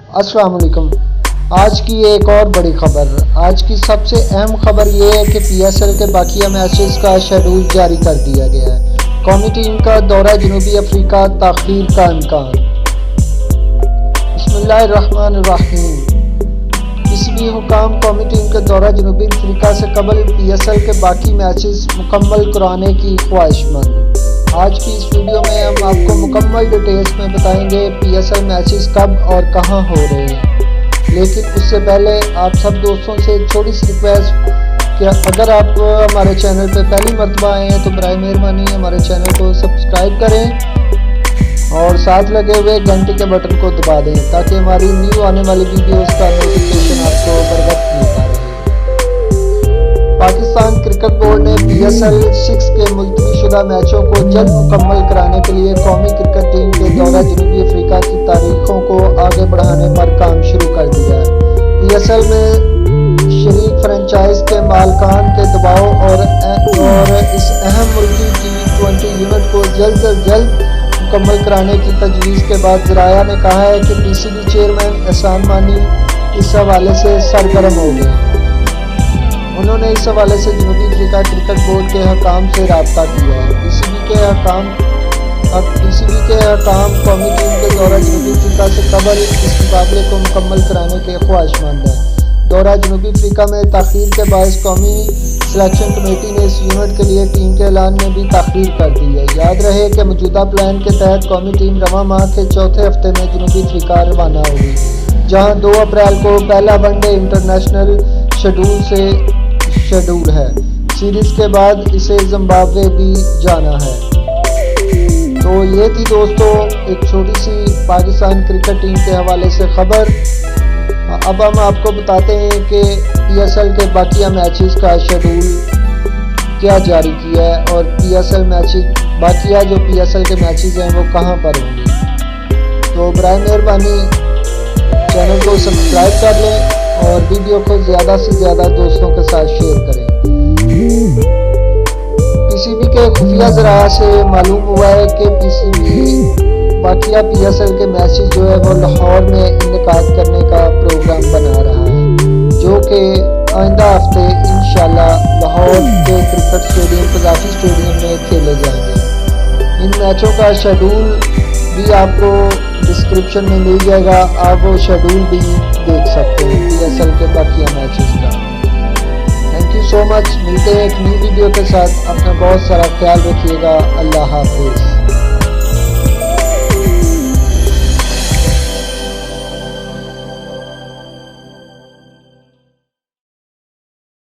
अस्सलाम वालेकुम। आज की एक और बड़ी खबर। आज की सबसे अहम खबर ये है कि पीएसएल के बाकी मैचेस का शेड्यूल जारी कर दिया गया है। कौमी टीम का दौरा जनूबी अफ्रीका ताख़ीर का इम्कान। बिस्मिल्लाहिर्रहमानिर्रहीम। पीसीबी हुकाम कौमी टीम के दौरा जनूबी अफ्रीका से कबल पीएसएल के बाकी मैचेस मुकम्मल कराने की ख्वाहिशमंद। आज की इस वीडियो में हम आपको मुकम्मल डिटेल्स में बताएंगे पीएसएल मैचेस कब और कहां हो रहे हैं। लेकिन उससे पहले आप सब दोस्तों से एक छोटी सी रिक्वेस्ट कि अगर आप हमारे चैनल पर पहली मरतबा आए हैं तो बराए मेहरबानी हमारे चैनल को सब्सक्राइब करें और साथ लगे हुए घंटे के बटन को दबा दें ताकि हमारी न्यू आने वाली वीडियोस का नोटिफिकेशन आपको बर वक्त मिलता रहे। पाकिस्तान क्रिकेट बोर्ड ने पीएसएल 6 के मुलतवी शुदा मैचों को जल्द मुकम्मल कराने के लिए कौमी क्रिकेट टीम के दौरा जनूबी अफ्रीका की तारीखों को आगे बढ़ाने पर काम शुरू कर दिया है। पीएसएल में शरीक फ्रेंचाइज के मालकान के दबाव और इस अहम मुल्की T20 यूनिट को जल्द से जल्द मुकम्मल कराने की तजवीज़ के बाद ज़राया ने कहा है कि पीसीबी चेयरमैन एहसान मानी इस हवाले से सरगर्म हो गए। उन्होंने इस हवाले से जनूबी अफ्रीका क्रिकेट बोर्ड के हकाम से रब्ता किया है। पीसीबी के हकाम कौमी टीम के दौरा जनूबी अफ्रीका से कबल इस मुकाबले को मुकम्मल कराने के ख्वाहिशमंद है। दौरा जनूबी अफ्रीका में ताख़ीर के बायस कौमी सिलेक्शन कमेटी ने इस यूनिट के लिए टीम के ऐलान में भी ताख़ीर कर दी है। याद रहे कि मौजूदा प्लान के तहत कौमी टीम रवां माह के चौथे हफ्ते में जनूबी अफ्रीका रवाना होगी, जहां 2 अप्रैल को पहला वनडे इंटरनेशनल शेड्यूल है। सीरीज के बाद इसे जिम्बाब्वे भी जाना है। तो ये थी दोस्तों एक छोटी सी पाकिस्तान क्रिकेट टीम के हवाले से खबर। अब हम आपको बताते हैं कि पीएसएल के बाकी मैचेस का शेड्यूल क्या जारी किया है और पीएसएल मैचेस बाकी जो पीएसएल के मैचेस हैं वो कहां पर होंगे। तो बराए मेहरबानी चैनल को सब्सक्राइब कर लें और वीडियो को ज़्यादा से ज़्यादा दोस्तों के साथ शेयर करें। पीसीबी के खुफिया ज़राया से मालूम हुआ है कि पीसीबी बाकिया पीएसएल के मैचेस जो है वो लाहौर में इनेकाद करने का प्रोग्राम बना रहा है, जो कि आइंदा हफ्ते इंशाल्लाह लाहौर के क्रिकेट स्टेडियम कज़ाफ़ी स्टेडियम में खेले जाएंगे। इन मैचों का शेड्यूल भी आपको डिस्क्रिप्शन में मिल जाएगा, आप वो शेड्यूल भी देख सकते हैं पीएसएल के बाकी मैचेस का। Thank you so much. मिलते हैं एक न्यू वीडियो के साथ। अपना बहुत सारा ख्याल रखिएगा। अल्लाह हाफिज़।